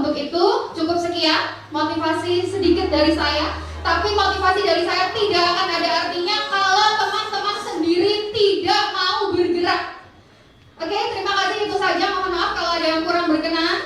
Untuk itu cukup sekian motivasi sedikit dari saya. Tapi motivasi dari saya tidak akan ada artinya kalau teman-teman sendiri tidak mau bergerak. Oke, terima kasih, itu saja. Mohon maaf kalau ada yang kurang berkenan.